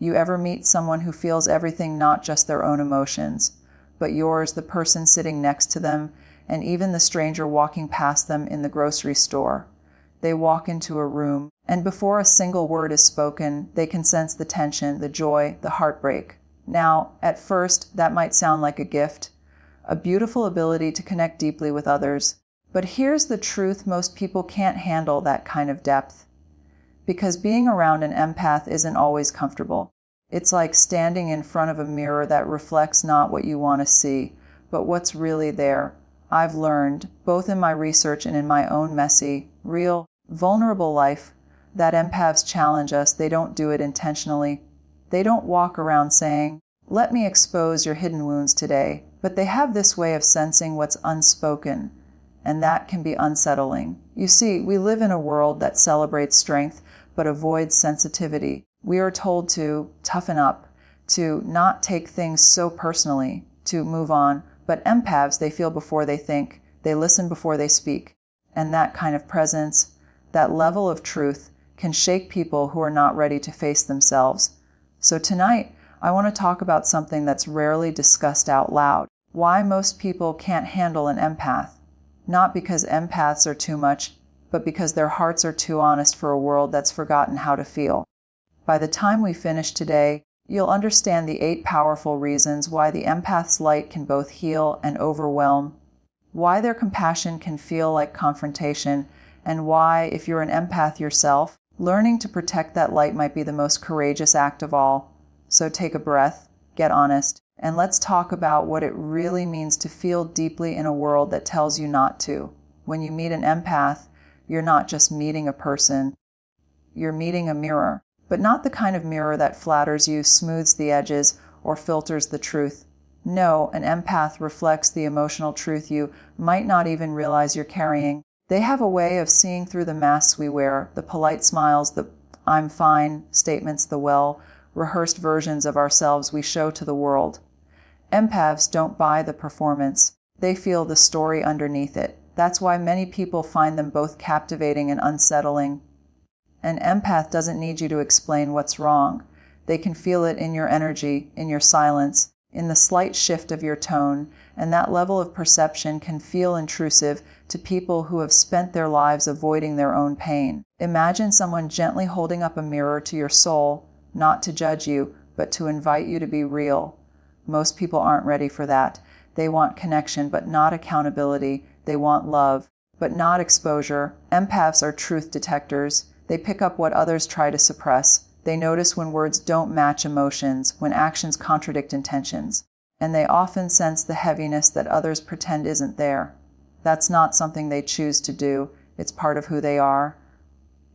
You ever meet someone who feels everything, not just their own emotions, but yours, the person sitting next to them, and even the stranger walking past them in the grocery store? They walk into a room, and before a single word is spoken, they can sense the tension, the joy, the heartbreak. Now, at first, that might sound like a gift, a beautiful ability to connect deeply with others. But here's the truth: most people can't handle that kind of depth. Because being around an empath isn't always comfortable. It's like standing in front of a mirror that reflects not what you want to see, but what's really there. I've learned, both in my research and in my own messy, real, vulnerable life, that empaths challenge us. They don't do it intentionally. They don't walk around saying, "Let me expose your hidden wounds today," but they have this way of sensing what's unspoken, and that can be unsettling. You see, we live in a world that celebrates strength but avoids sensitivity. We are told to toughen up, to not take things so personally, to move on. But empaths, they feel before they think, they listen before they speak. And that kind of presence, that level of truth, can shake people who are not ready to face themselves. So tonight, I want to talk about something that's rarely discussed out loud: why most people can't handle an empath. Not because empaths are too much, but because their hearts are too honest for a world that's forgotten how to feel. By the time we finish today, you'll understand the 8 powerful reasons why the empath's light can both heal and overwhelm, why their compassion can feel like confrontation, and why, if you're an empath yourself, learning to protect that light might be the most courageous act of all. So take a breath, get honest, and let's talk about what it really means to feel deeply in a world that tells you not to. When you meet an empath, you're not just meeting a person, you're meeting a mirror. But not the kind of mirror that flatters you, smooths the edges, or filters the truth. No, an empath reflects the emotional truth you might not even realize you're carrying. They have a way of seeing through the masks we wear, the polite smiles, the "I'm fine" statements, the well-rehearsed versions of ourselves we show to the world. Empaths don't buy the performance. They feel the story underneath it. That's why many people find them both captivating and unsettling. An empath doesn't need you to explain what's wrong. They can feel it in your energy, in your silence, in the slight shift of your tone, and that level of perception can feel intrusive to people who have spent their lives avoiding their own pain. Imagine someone gently holding up a mirror to your soul, not to judge you, but to invite you to be real. Most people aren't ready for that. They want connection, but not accountability. They want love, but not exposure. Empaths are truth detectors. They pick up what others try to suppress. They notice when words don't match emotions, when actions contradict intentions. And they often sense the heaviness that others pretend isn't there. That's not something they choose to do. It's part of who they are.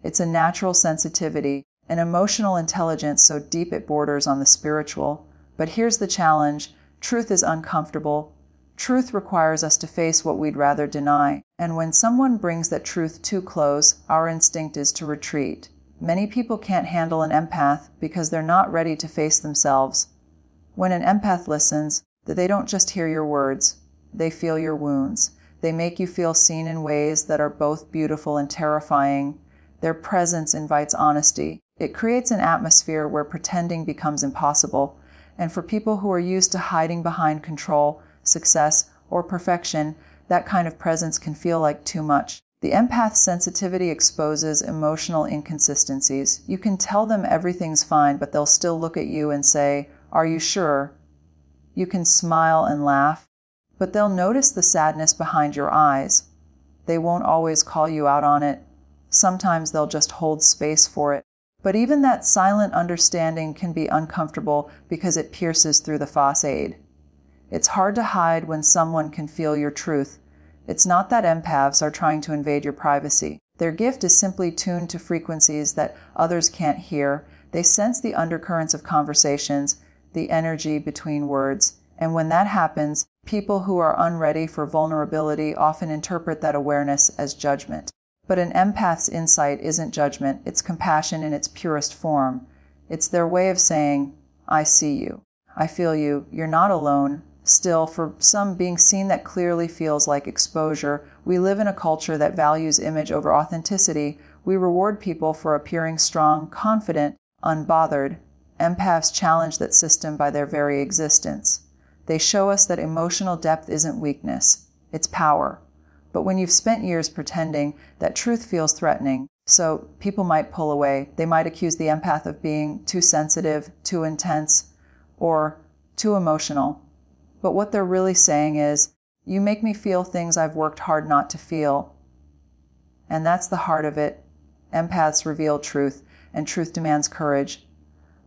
It's a natural sensitivity, an emotional intelligence so deep it borders on the spiritual. But here's the challenge: truth is uncomfortable. Truth requires us to face what we'd rather deny. And when someone brings that truth too close, our instinct is to retreat. Many people can't handle an empath because they're not ready to face themselves. When an empath listens, they don't just hear your words, they feel your wounds. They make you feel seen in ways that are both beautiful and terrifying. Their presence invites honesty. It creates an atmosphere where pretending becomes impossible. And for people who are used to hiding behind control, success, or perfection, that kind of presence can feel like too much. The empath's sensitivity exposes emotional inconsistencies. You can tell them everything's fine, but they'll still look at you and say, "Are you sure?" You can smile and laugh, but they'll notice the sadness behind your eyes. They won't always call you out on it. Sometimes they'll just hold space for it. But even that silent understanding can be uncomfortable because it pierces through the facade. It's hard to hide when someone can feel your truth. It's not that empaths are trying to invade your privacy. Their gift is simply tuned to frequencies that others can't hear. They sense the undercurrents of conversations, the energy between words. And when that happens, people who are unready for vulnerability often interpret that awareness as judgment. But an empath's insight isn't judgment. It's compassion in its purest form. It's their way of saying, "I see you. I feel you. You're not alone." Still, for some, being seen that clearly feels like exposure. We live in a culture that values image over authenticity. We reward people for appearing strong, confident, unbothered. Empaths challenge that system by their very existence. They show us that emotional depth isn't weakness, it's power. But when you've spent years pretending, that truth feels threatening. So people might pull away. They might accuse the empath of being too sensitive, too intense, or too emotional. But what they're really saying is, you make me feel things I've worked hard not to feel. And that's the heart of it. Empaths reveal truth, and truth demands courage.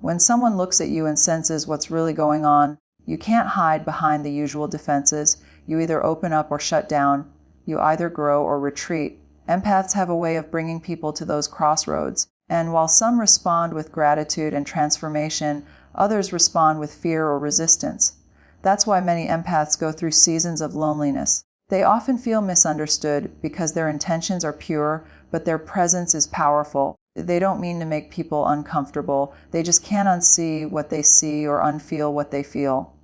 When someone looks at you and senses what's really going on, you can't hide behind the usual defenses. You either open up or shut down. You either grow or retreat. Empaths have a way of bringing people to those crossroads. And while some respond with gratitude and transformation, others respond with fear or resistance. That's why many empaths go through seasons of loneliness. They often feel misunderstood because their intentions are pure, but their presence is powerful. They don't mean to make people uncomfortable. They just can't unsee what they see or unfeel what they feel.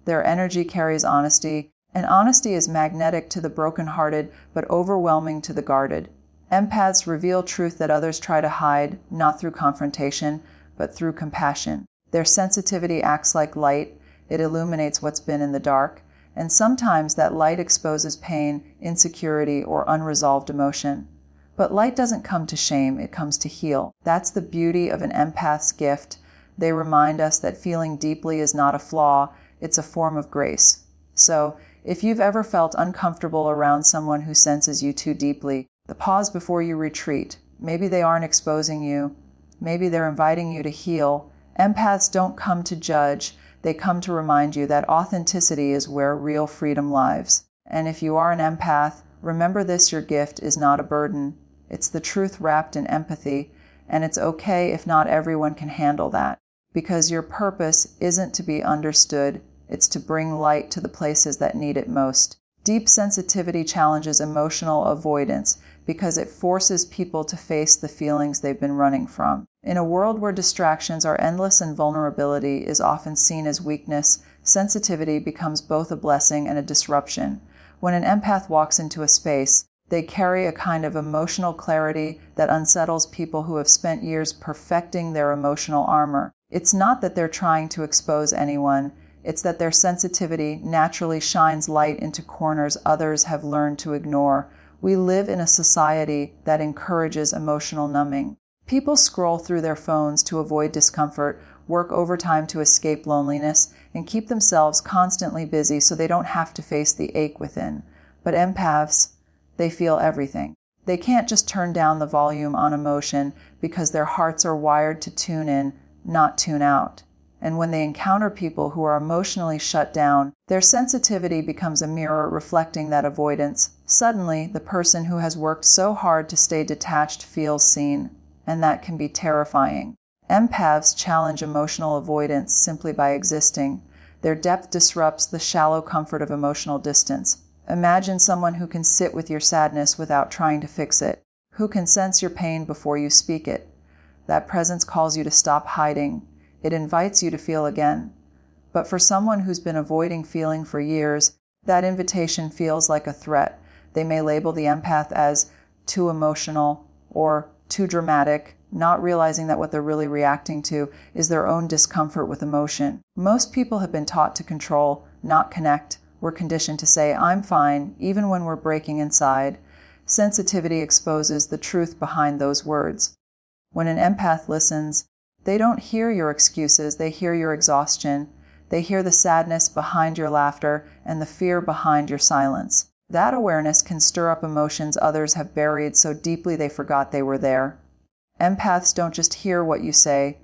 Their energy carries honesty, and honesty is magnetic to the brokenhearted but overwhelming to the guarded. Empaths reveal truth that others try to hide, not through confrontation, but through compassion. Their sensitivity acts like light. It illuminates what's been in the dark, and sometimes that light exposes pain, insecurity, or unresolved emotion. But light doesn't come to shame, it comes to heal. That's the beauty of an empath's gift. They remind us that feeling deeply is not a flaw, it's a form of grace. So, if you've ever felt uncomfortable around someone who senses you too deeply, the pause before you retreat. Maybe they aren't exposing you. Maybe they're inviting you to heal. Empaths don't come to judge. They come to remind you that authenticity is where real freedom lives. And if you are an empath, remember this: your gift is not a burden. It's the truth wrapped in empathy, and it's okay if not everyone can handle that. Because your purpose isn't to be understood, it's to bring light to the places that need it most. Deep sensitivity challenges emotional avoidance because it forces people to face the feelings they've been running from. In a world where distractions are endless and vulnerability is often seen as weakness, sensitivity becomes both a blessing and a disruption. When an empath walks into a space, they carry a kind of emotional clarity that unsettles people who have spent years perfecting their emotional armor. It's not that they're trying to expose anyone, it's that their sensitivity naturally shines light into corners others have learned to ignore. We live in a society that encourages emotional numbing. People scroll through their phones to avoid discomfort, work overtime to escape loneliness, and keep themselves constantly busy so they don't have to face the ache within. But empaths, they feel everything. They can't just turn down the volume on emotion because their hearts are wired to tune in, not tune out. And when they encounter people who are emotionally shut down, their sensitivity becomes a mirror reflecting that avoidance. Suddenly, the person who has worked so hard to stay detached feels seen, and that can be terrifying. Empaths challenge emotional avoidance simply by existing. Their depth disrupts the shallow comfort of emotional distance. Imagine someone who can sit with your sadness without trying to fix it, who can sense your pain before you speak it. That presence calls you to stop hiding. It invites you to feel again. But for someone who's been avoiding feeling for years, that invitation feels like a threat. They may label the empath as too emotional or too dramatic, not realizing that what they're really reacting to is their own discomfort with emotion. Most people have been taught to control, not connect. We're conditioned to say, "I'm fine," even when we're breaking inside. Sensitivity exposes the truth behind those words. When an empath listens, they don't hear your excuses, they hear your exhaustion. They hear the sadness behind your laughter and the fear behind your silence. That awareness can stir up emotions others have buried so deeply they forgot they were there. Empaths don't just hear what you say,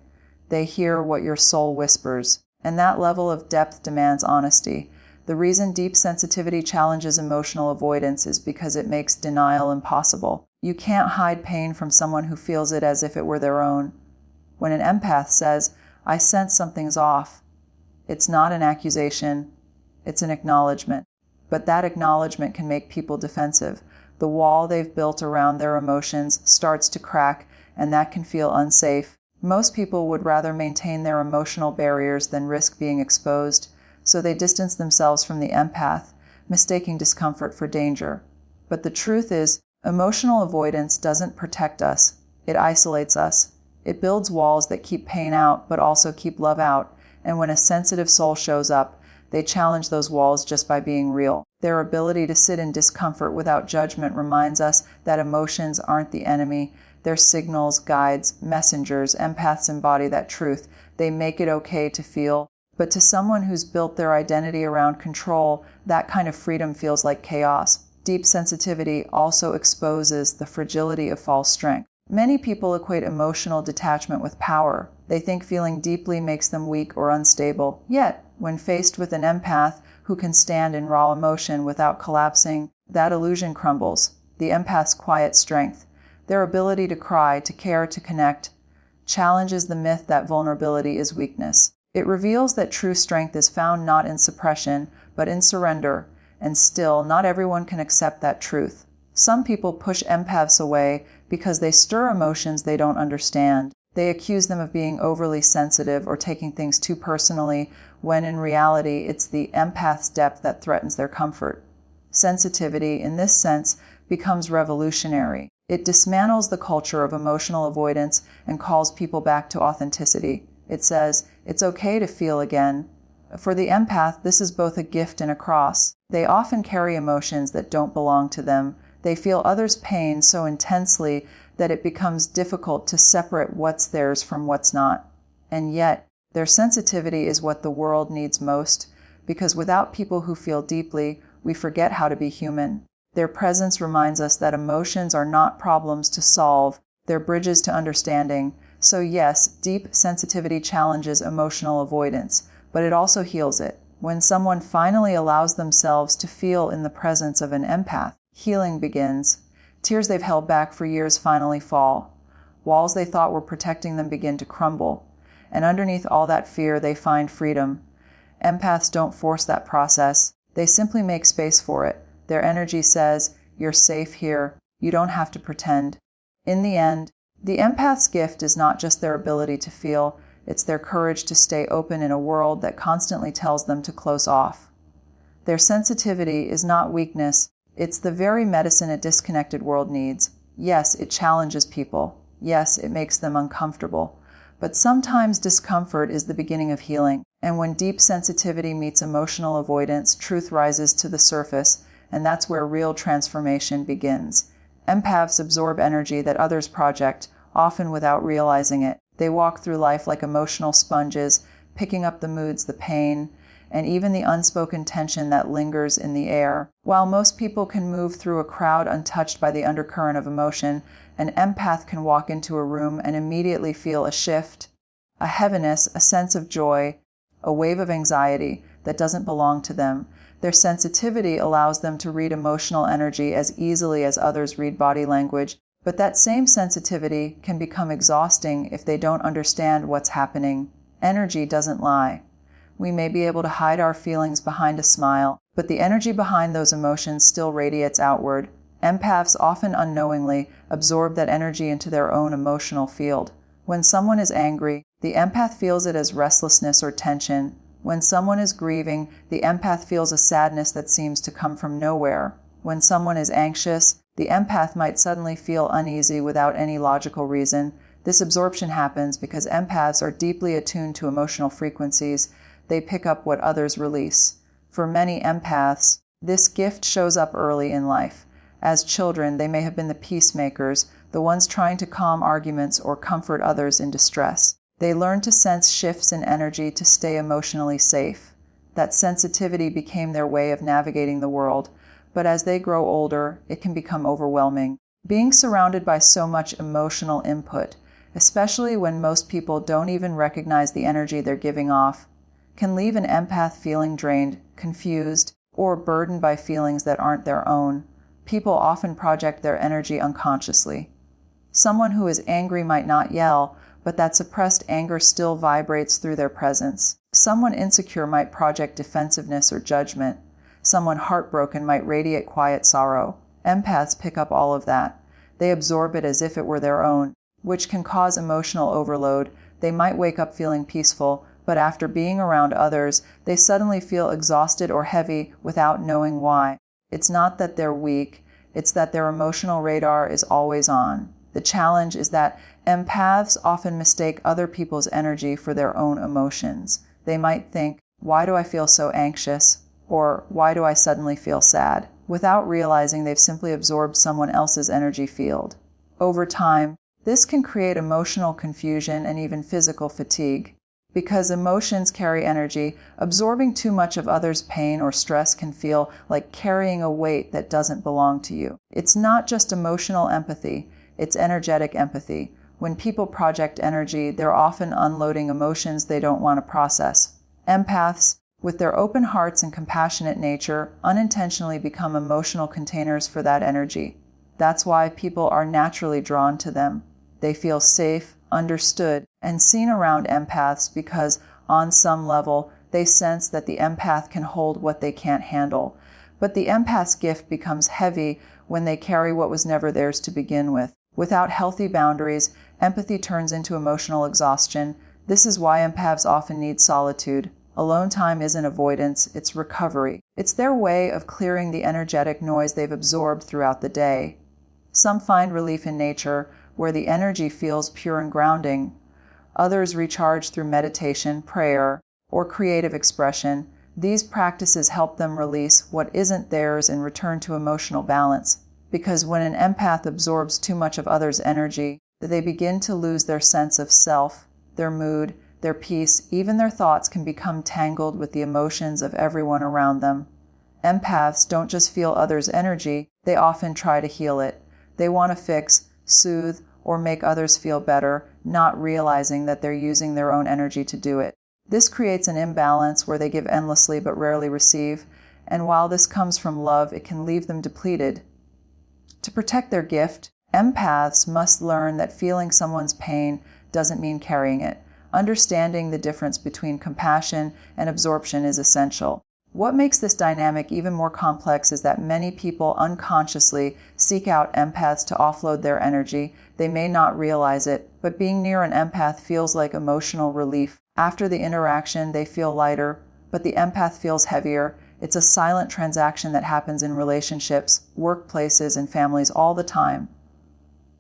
they hear what your soul whispers. And that level of depth demands honesty. The reason deep sensitivity challenges emotional avoidance is because it makes denial impossible. You can't hide pain from someone who feels it as if it were their own. When an empath says, "I sense something's off," it's not an accusation, it's an acknowledgement. But that acknowledgement can make people defensive. The wall they've built around their emotions starts to crack, and that can feel unsafe. Most people would rather maintain their emotional barriers than risk being exposed, so they distance themselves from the empath, mistaking discomfort for danger. But the truth is, emotional avoidance doesn't protect us, it isolates us. It builds walls that keep pain out but also keep love out, and when a sensitive soul shows up, they challenge those walls just by being real. Their ability to sit in discomfort without judgment reminds us that emotions aren't the enemy. They're signals, guides, messengers. Empaths embody that truth. They make it okay to feel. But to someone who's built their identity around control, that kind of freedom feels like chaos. Deep sensitivity also exposes the fragility of false strength. Many people equate emotional detachment with power. They think feeling deeply makes them weak or unstable. Yet, when faced with an empath who can stand in raw emotion without collapsing, that illusion crumbles. The empath's quiet strength, their ability to cry, to care, to connect, challenges the myth that vulnerability is weakness. It reveals that true strength is found not in suppression, but in surrender. And still, not everyone can accept that truth. Some people push empaths away because they stir emotions they don't understand. They accuse them of being overly sensitive or taking things too personally, when in reality, it's the empath's depth that threatens their comfort. Sensitivity, in this sense, becomes revolutionary. It dismantles the culture of emotional avoidance and calls people back to authenticity. It says, it's okay to feel again. For the empath, this is both a gift and a cross. They often carry emotions that don't belong to them. They feel others' pain so intensely that it becomes difficult to separate what's theirs from what's not. And yet, their sensitivity is what the world needs most, because without people who feel deeply, we forget how to be human. Their presence reminds us that emotions are not problems to solve, they're bridges to understanding. So yes, deep sensitivity challenges emotional avoidance, but it also heals it. When someone finally allows themselves to feel in the presence of an empath, healing begins. Tears they've held back for years finally fall. Walls they thought were protecting them begin to crumble. And underneath all that fear, they find freedom. Empaths don't force that process. They simply make space for it. Their energy says, you're safe here. You don't have to pretend. In the end, the empath's gift is not just their ability to feel, it's their courage to stay open in a world that constantly tells them to close off. Their sensitivity is not weakness, it's the very medicine a disconnected world needs. Yes, it challenges people. Yes, it makes them uncomfortable. But sometimes discomfort is the beginning of healing. And when deep sensitivity meets emotional avoidance, truth rises to the surface, and that's where real transformation begins. Empaths absorb energy that others project, often without realizing it. They walk through life like emotional sponges, picking up the moods, the pain, and even the unspoken tension that lingers in the air. While most people can move through a crowd untouched by the undercurrent of emotion, an empath can walk into a room and immediately feel a shift, a heaviness, a sense of joy, a wave of anxiety that doesn't belong to them. Their sensitivity allows them to read emotional energy as easily as others read body language, but that same sensitivity can become exhausting if they don't understand what's happening. Energy doesn't lie. We may be able to hide our feelings behind a smile, but the energy behind those emotions still radiates outward. Empaths often unknowingly absorb that energy into their own emotional field. When someone is angry, the empath feels it as restlessness or tension. When someone is grieving, the empath feels a sadness that seems to come from nowhere. When someone is anxious, the empath might suddenly feel uneasy without any logical reason. This absorption happens because empaths are deeply attuned to emotional frequencies. They pick up what others release. For many empaths, this gift shows up early in life. As children, they may have been the peacemakers, the ones trying to calm arguments or comfort others in distress. They learn to sense shifts in energy to stay emotionally safe. That sensitivity became their way of navigating the world, but as they grow older, it can become overwhelming. Being surrounded by so much emotional input, especially when most people don't even recognize the energy they're giving off, can leave an empath feeling drained, confused, or burdened by feelings that aren't their own. People often project their energy unconsciously. Someone who is angry might not yell, but that suppressed anger still vibrates through their presence. Someone insecure might project defensiveness or judgment. Someone heartbroken might radiate quiet sorrow. Empaths pick up all of that. They absorb it as if it were their own, which can cause emotional overload. They might wake up feeling peaceful, but after being around others, they suddenly feel exhausted or heavy without knowing why. It's not that they're weak, it's that their emotional radar is always on. The challenge is that empaths often mistake other people's energy for their own emotions. They might think, "Why do I feel so anxious?" or "Why do I suddenly feel sad?" without realizing they've simply absorbed someone else's energy field. Over time, this can create emotional confusion and even physical fatigue. Because emotions carry energy, absorbing too much of others' pain or stress can feel like carrying a weight that doesn't belong to you. It's not just emotional empathy, it's energetic empathy. When people project energy, they're often unloading emotions they don't want to process. Empaths, with their open hearts and compassionate nature, unintentionally become emotional containers for that energy. That's why people are naturally drawn to them. They feel safe, understood, and seen around empaths because, on some level, they sense that the empath can hold what they can't handle. But the empath's gift becomes heavy when they carry what was never theirs to begin with. Without healthy boundaries, empathy turns into emotional exhaustion. This is why empaths often need solitude. Alone time isn't avoidance, it's recovery. It's their way of clearing the energetic noise they've absorbed throughout the day. Some find relief in nature, where the energy feels pure and grounding. Others recharge through meditation, prayer, or creative expression. These practices help them release what isn't theirs and return to emotional balance. Because when an empath absorbs too much of others' energy, they begin to lose their sense of self, their mood, their peace, even their thoughts can become tangled with the emotions of everyone around them. Empaths don't just feel others' energy, they often try to heal it. They want to fix, soothe, or make others feel better, not realizing that they're using their own energy to do it. This creates an imbalance where they give endlessly but rarely receive, and while this comes from love, it can leave them depleted. To protect their gift, empaths must learn that feeling someone's pain doesn't mean carrying it. Understanding the difference between compassion and absorption is essential. What makes this dynamic even more complex is that many people unconsciously seek out empaths to offload their energy. They may not realize it, but being near an empath feels like emotional relief. After the interaction, they feel lighter, but the empath feels heavier. It's a silent transaction that happens in relationships, workplaces, and families all the time.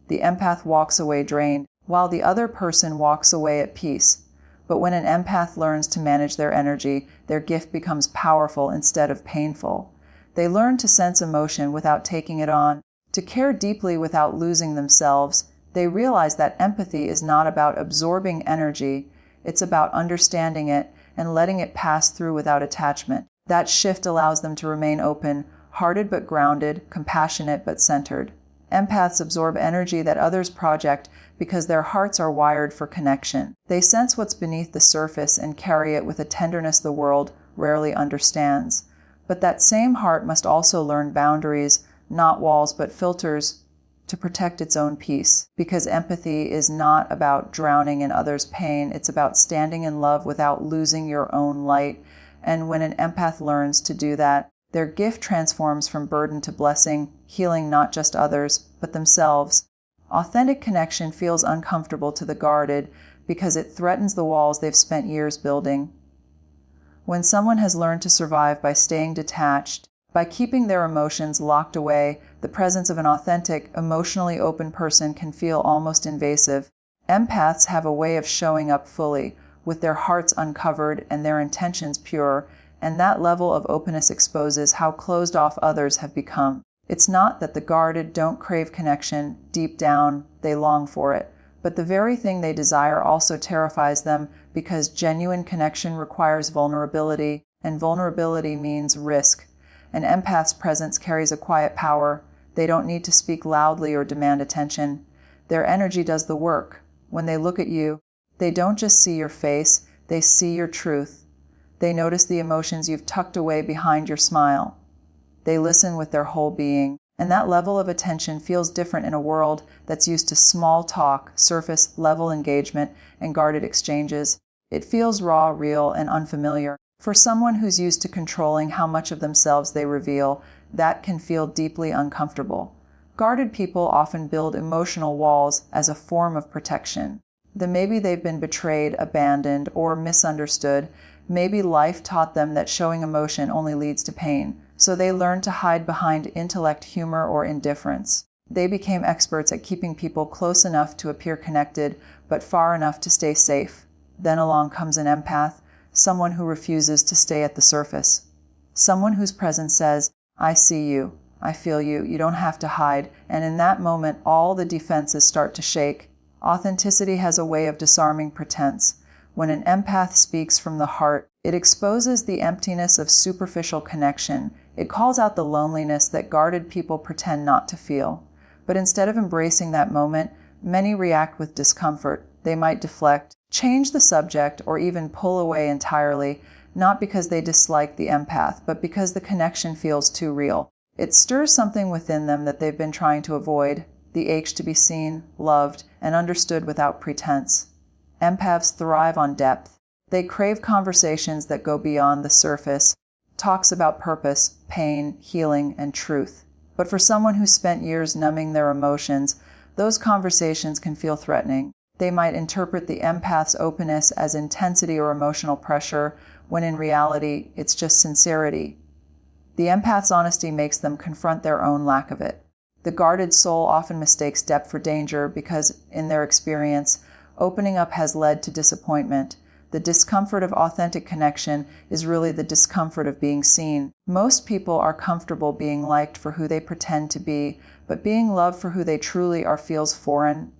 The empath walks away drained, while the other person walks away at peace. But when an empath learns to manage their energy, their gift becomes powerful instead of painful. They learn to sense emotion without taking it on, to care deeply without losing themselves. They realize that empathy is not about absorbing energy, it's about understanding it and letting it pass through without attachment. That shift allows them to remain open, hearted but grounded, compassionate but centered. Empaths absorb energy that others project because their hearts are wired for connection. They sense what's beneath the surface and carry it with a tenderness the world rarely understands. But that same heart must also learn boundaries, not walls but filters, to protect its own peace. Because empathy is not about drowning in others' pain, it's about standing in love without losing your own light. And when an empath learns to do that, their gift transforms from burden to blessing, healing not just others, but themselves. Authentic connection feels uncomfortable to the guarded because it threatens the walls they've spent years building. When someone has learned to survive by staying detached, by keeping their emotions locked away, the presence of an authentic, emotionally open person can feel almost invasive. Empaths have a way of showing up fully, with their hearts uncovered and their intentions pure, and that level of openness exposes how closed off others have become. It's not that the guarded don't crave connection. Deep down, they long for it. But the very thing they desire also terrifies them because genuine connection requires vulnerability, and vulnerability means risk. An empath's presence carries a quiet power. They don't need to speak loudly or demand attention. Their energy does the work. When they look at you, they don't just see your face, they see your truth. They notice the emotions you've tucked away behind your smile. They listen with their whole being, and that level of attention feels different in a world that's used to small talk, surface-level engagement, and guarded exchanges. It feels raw, real, and unfamiliar. For someone who's used to controlling how much of themselves they reveal, that can feel deeply uncomfortable. Guarded people often build emotional walls as a form of protection. Maybe they've been betrayed, abandoned, or misunderstood. Maybe life taught them that showing emotion only leads to pain, so they learn to hide behind intellect, humor, or indifference. They became experts at keeping people close enough to appear connected, but far enough to stay safe. Then along comes an empath, someone who refuses to stay at the surface. Someone whose presence says, I see you, I feel you, you don't have to hide, and in that moment all the defenses start to shake. Authenticity has a way of disarming pretense. When an empath speaks from the heart, it exposes the emptiness of superficial connection. It calls out the loneliness that guarded people pretend not to feel. But instead of embracing that moment, many react with discomfort. They might deflect, change the subject, or even pull away entirely, not because they dislike the empath, but because the connection feels too real. It stirs something within them that they've been trying to avoid, the ache to be seen, loved, and understood without pretense. Empaths thrive on depth. They crave conversations that go beyond the surface, talks about purpose, pain, healing, and truth. But for someone who spent years numbing their emotions, those conversations can feel threatening. They might interpret the empath's openness as intensity or emotional pressure, when in reality, it's just sincerity. The empath's honesty makes them confront their own lack of it. The guarded soul often mistakes depth for danger because, in their experience, opening up has led to disappointment. The discomfort of authentic connection is really the discomfort of being seen. Most people are comfortable being liked for who they pretend to be, but being loved for who they truly are feels foreign.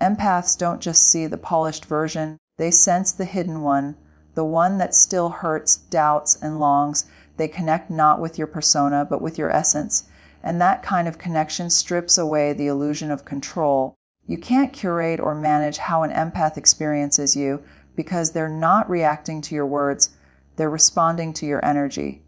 Empaths don't just see the polished version, they sense the hidden one, the one that still hurts, doubts, and longs. They connect not with your persona, but with your essence. And that kind of connection strips away the illusion of control. You can't curate or manage how an empath experiences you because they're not reacting to your words, they're responding to your energy.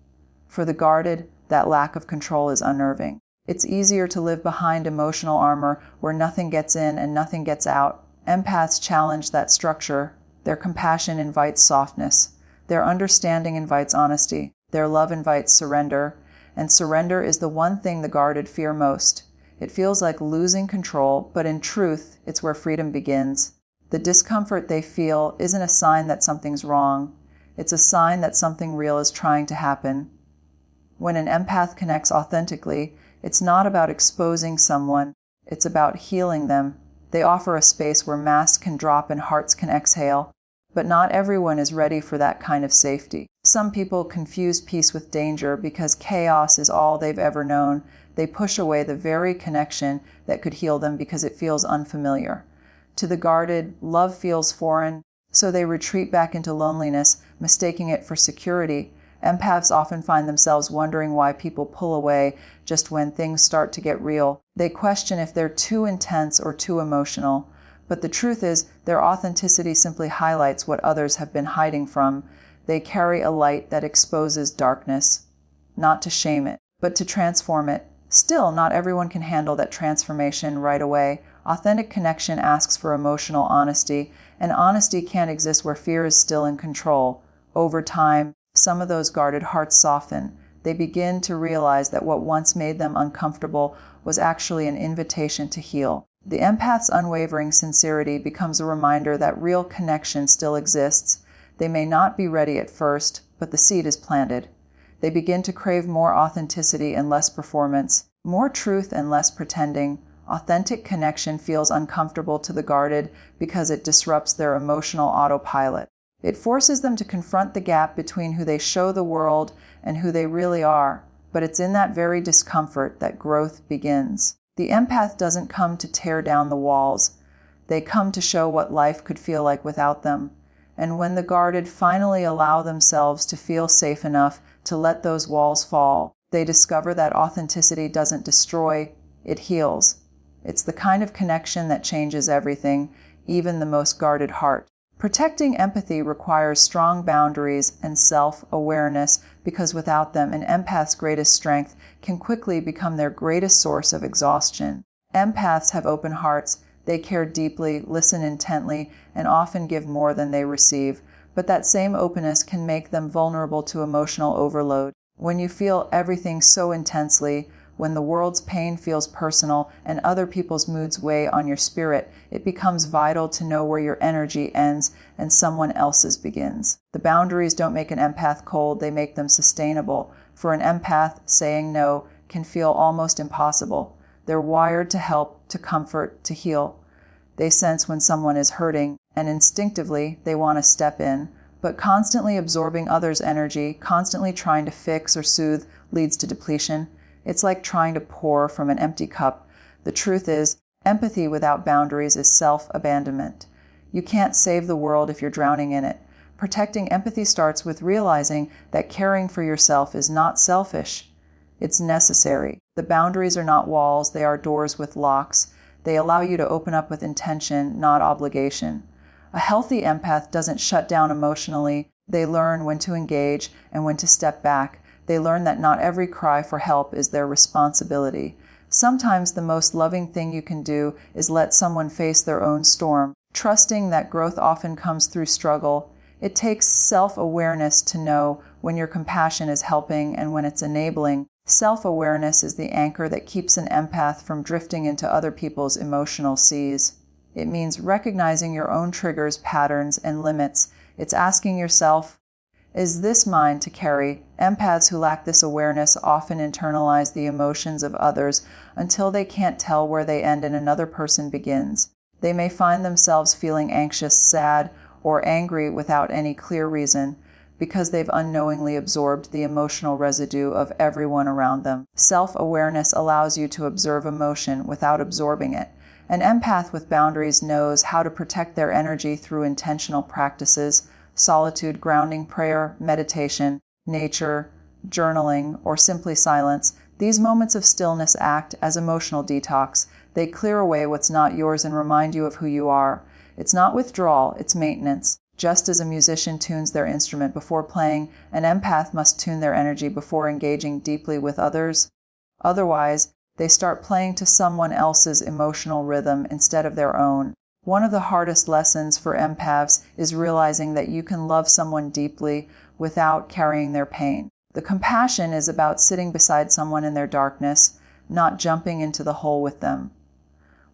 For the guarded, that lack of control is unnerving. It's easier to live behind emotional armor where nothing gets in and nothing gets out. Empaths challenge that structure. Their compassion invites softness. Their understanding invites honesty. Their love invites surrender. And surrender is the one thing the guarded fear most. It feels like losing control, but in truth, it's where freedom begins. The discomfort they feel isn't a sign that something's wrong. It's a sign that something real is trying to happen. When an empath connects authentically, it's not about exposing someone, it's about healing them. They offer a space where masks can drop and hearts can exhale. But not everyone is ready for that kind of safety. Some people confuse peace with danger because chaos is all they've ever known. They push away the very connection that could heal them because it feels unfamiliar. To the guarded, love feels foreign, so they retreat back into loneliness, mistaking it for security. Empaths often find themselves wondering why people pull away just when things start to get real. They question if they're too intense or too emotional. But the truth is, their authenticity simply highlights what others have been hiding from. They carry a light that exposes darkness, not to shame it, but to transform it. Still, not everyone can handle that transformation right away. Authentic connection asks for emotional honesty, and honesty can't exist where fear is still in control. Over time, some of those guarded hearts soften. They begin to realize that what once made them uncomfortable was actually an invitation to heal. The empath's unwavering sincerity becomes a reminder that real connection still exists. They may not be ready at first, but the seed is planted. They begin to crave more authenticity and less performance, more truth and less pretending. Authentic connection feels uncomfortable to the guarded because it disrupts their emotional autopilot. It forces them to confront the gap between who they show the world and who they really are, but it's in that very discomfort that growth begins. The empath doesn't come to tear down the walls. They come to show what life could feel like without them. And when the guarded finally allow themselves to feel safe enough to let those walls fall, they discover that authenticity doesn't destroy, it heals. It's the kind of connection that changes everything, even the most guarded heart. Protecting empathy requires strong boundaries and self-awareness because without them, an empath's greatest strength can quickly become their greatest source of exhaustion. Empaths have open hearts. They care deeply, listen intently, and often give more than they receive. But that same openness can make them vulnerable to emotional overload. When you feel everything so intensely, when the world's pain feels personal and other people's moods weigh on your spirit, it becomes vital to know where your energy ends and someone else's begins. The boundaries don't make an empath cold, they make them sustainable. For an empath, saying no can feel almost impossible. They're wired to help, to comfort, to heal. They sense when someone is hurting, and instinctively they want to step in, but constantly absorbing others' energy, constantly trying to fix or soothe leads to depletion. It's like trying to pour from an empty cup. The truth is, empathy without boundaries is self-abandonment. You can't save the world if you're drowning in it. Protecting empathy starts with realizing that caring for yourself is not selfish. It's necessary. The boundaries are not walls, they are doors with locks. They allow you to open up with intention, not obligation. A healthy empath doesn't shut down emotionally. They learn when to engage and when to step back. They learn that not every cry for help is their responsibility. Sometimes the most loving thing you can do is let someone face their own storm, trusting that growth often comes through struggle. It takes self-awareness to know when your compassion is helping and when it's enabling. Self-awareness is the anchor that keeps an empath from drifting into other people's emotional seas. It means recognizing your own triggers, patterns, and limits. It's asking yourself, is this mine to carry? Empaths who lack this awareness often internalize the emotions of others until they can't tell where they end and another person begins. They may find themselves feeling anxious, sad, or angry without any clear reason because they've unknowingly absorbed the emotional residue of everyone around them. Self-awareness allows you to observe emotion without absorbing it. An empath with boundaries knows how to protect their energy through intentional practices, solitude, grounding, prayer, meditation, nature, journaling, or simply silence. These moments of stillness act as emotional detox. They clear away what's not yours and remind you of who you are. It's not withdrawal, it's maintenance. Just as a musician tunes their instrument before playing, an empath must tune their energy before engaging deeply with others. Otherwise, they start playing to someone else's emotional rhythm instead of their own. One of the hardest lessons for empaths is realizing that you can love someone deeply without carrying their pain. The compassion is about sitting beside someone in their darkness, not jumping into the hole with them.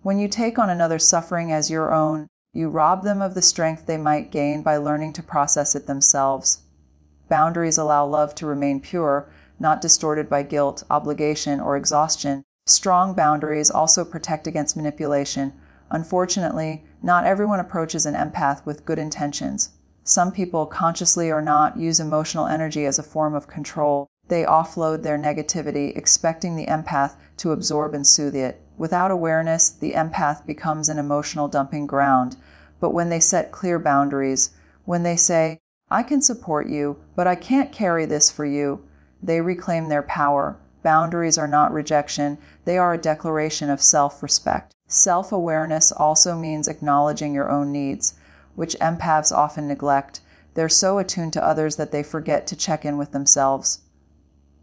When you take on another's suffering as your own, you rob them of the strength they might gain by learning to process it themselves. Boundaries allow love to remain pure, not distorted by guilt, obligation, or exhaustion. Strong boundaries also protect against manipulation. Unfortunately, not everyone approaches an empath with good intentions. Some people, consciously or not, use emotional energy as a form of control. They offload their negativity, expecting the empath to absorb and soothe it. Without awareness, the empath becomes an emotional dumping ground. But when they set clear boundaries, when they say, I can support you, but I can't carry this for you, they reclaim their power. Boundaries are not rejection, they are a declaration of self-respect. Self-awareness also means acknowledging your own needs, which empaths often neglect. They're so attuned to others that they forget to check in with themselves.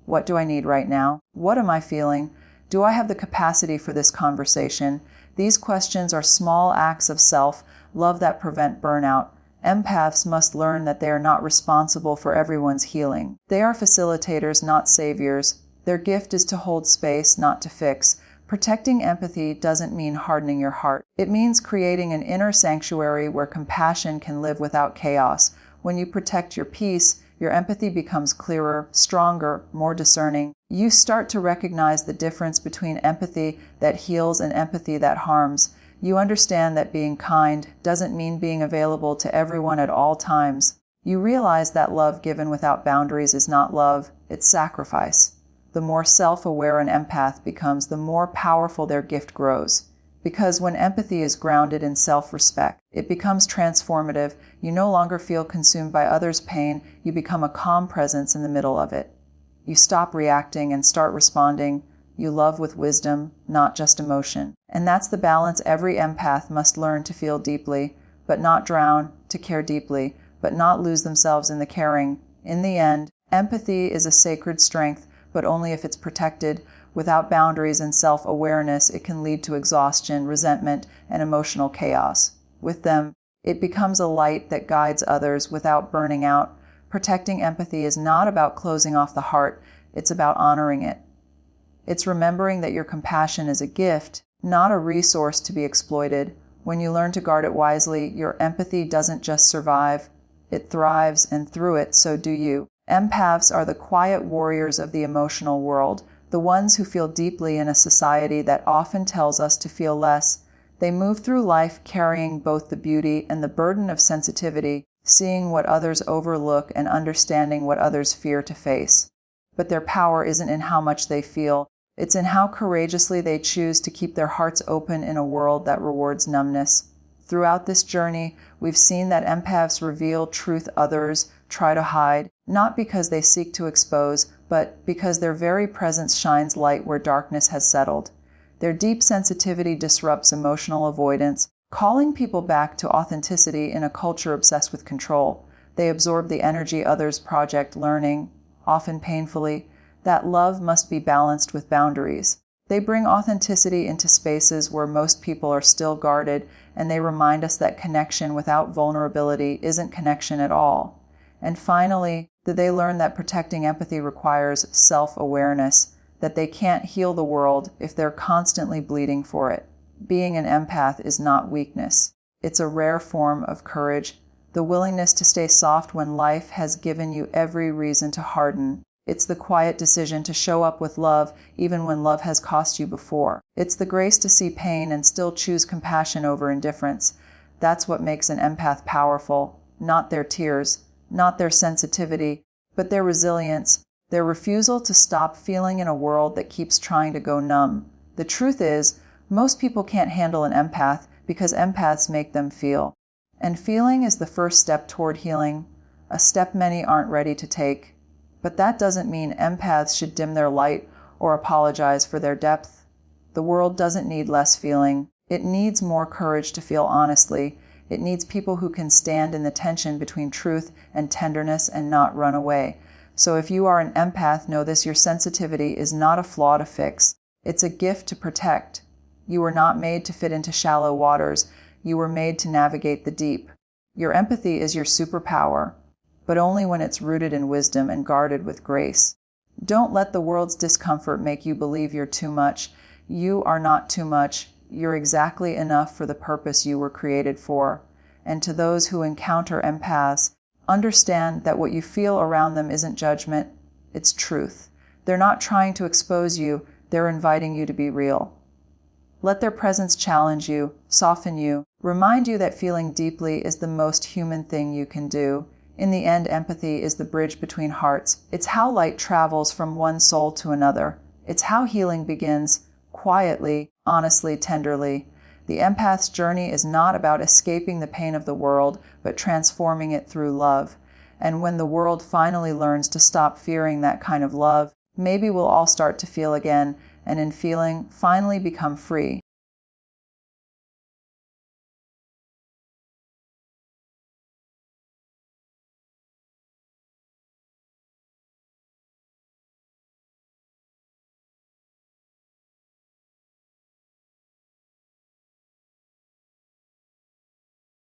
What do I need right now? What am I feeling? Do I have the capacity for this conversation? These questions are small acts of self-love that prevent burnout. Empaths must learn that they are not responsible for everyone's healing. They are facilitators, not saviors. Their gift is to hold space, not to fix. Protecting empathy doesn't mean hardening your heart. It means creating an inner sanctuary where compassion can live without chaos. When you protect your peace, your empathy becomes clearer, stronger, more discerning. You start to recognize the difference between empathy that heals and empathy that harms. You understand that being kind doesn't mean being available to everyone at all times. You realize that love given without boundaries is not love, it's sacrifice. The more self-aware an empath becomes, the more powerful their gift grows. Because when empathy is grounded in self-respect, it becomes transformative. You no longer feel consumed by others' pain. You become a calm presence in the middle of it. You stop reacting and start responding. You love with wisdom, not just emotion. And that's the balance every empath must learn to feel deeply, but not drown, to care deeply, but not lose themselves in the caring. In the end, empathy is a sacred strength, but only if it's protected. Without boundaries and self-awareness, it can lead to exhaustion, resentment, and emotional chaos. With them, it becomes a light that guides others without burning out. Protecting empathy is not about closing off the heart, it's about honoring it. It's remembering that your compassion is a gift, not a resource to be exploited. When you learn to guard it wisely, your empathy doesn't just survive, it thrives, and through it, so do you. Empaths are the quiet warriors of the emotional world. the ones who feel deeply in a society that often tells us to feel less. They move through life carrying both the beauty and the burden of sensitivity, seeing what others overlook and understanding what others fear to face. But their power isn't in how much they feel, it's in how courageously they choose to keep their hearts open in a world that rewards numbness. Throughout this journey, we've seen that empaths reveal truth others try to hide, not because they seek to expose, but because their very presence shines light where darkness has settled. Their deep sensitivity disrupts emotional avoidance, calling people back to authenticity in a culture obsessed with control. They absorb the energy others project, learning, often painfully, that love must be balanced with boundaries. They bring authenticity into spaces where most people are still guarded, and they remind us that connection without vulnerability isn't connection at all. And finally, they learn that protecting empathy requires self-awareness, that they can't heal the world if they're constantly bleeding for it. Being an empath is not weakness. It's a rare form of courage, the willingness to stay soft when life has given you every reason to harden. It's the quiet decision to show up with love even when love has cost you before. It's the grace to see pain and still choose compassion over indifference. That's what makes an empath powerful, not their tears, not their sensitivity, but their resilience, their refusal to stop feeling in a world that keeps trying to go numb. The truth is, most people can't handle an empath because empaths make them feel. And feeling is the first step toward healing, a step many aren't ready to take. But that doesn't mean empaths should dim their light or apologize for their depth. The world doesn't need less feeling. It needs more courage to feel honestly. It needs people who can stand in the tension between truth and tenderness and not run away. So if you are an empath, know this: your sensitivity is not a flaw to fix. It's a gift to protect. You were not made to fit into shallow waters. You were made to navigate the deep. Your empathy is your superpower, but only when it's rooted in wisdom and guarded with grace. Don't let the world's discomfort make you believe you're too much. You are not too much. You're exactly enough for the purpose you were created for. And to those who encounter empaths, understand that what you feel around them isn't judgment, it's truth. They're not trying to expose you, they're inviting you to be real. Let their presence challenge you, soften you, remind you that feeling deeply is the most human thing you can do. In the end, empathy is the bridge between hearts. It's how light travels from one soul to another. It's how healing begins, quietly, honestly, tenderly. The empath's journey is not about escaping the pain of the world, but transforming it through love. And when the world finally learns to stop fearing that kind of love, maybe we'll all start to feel again, and in feeling, finally become free.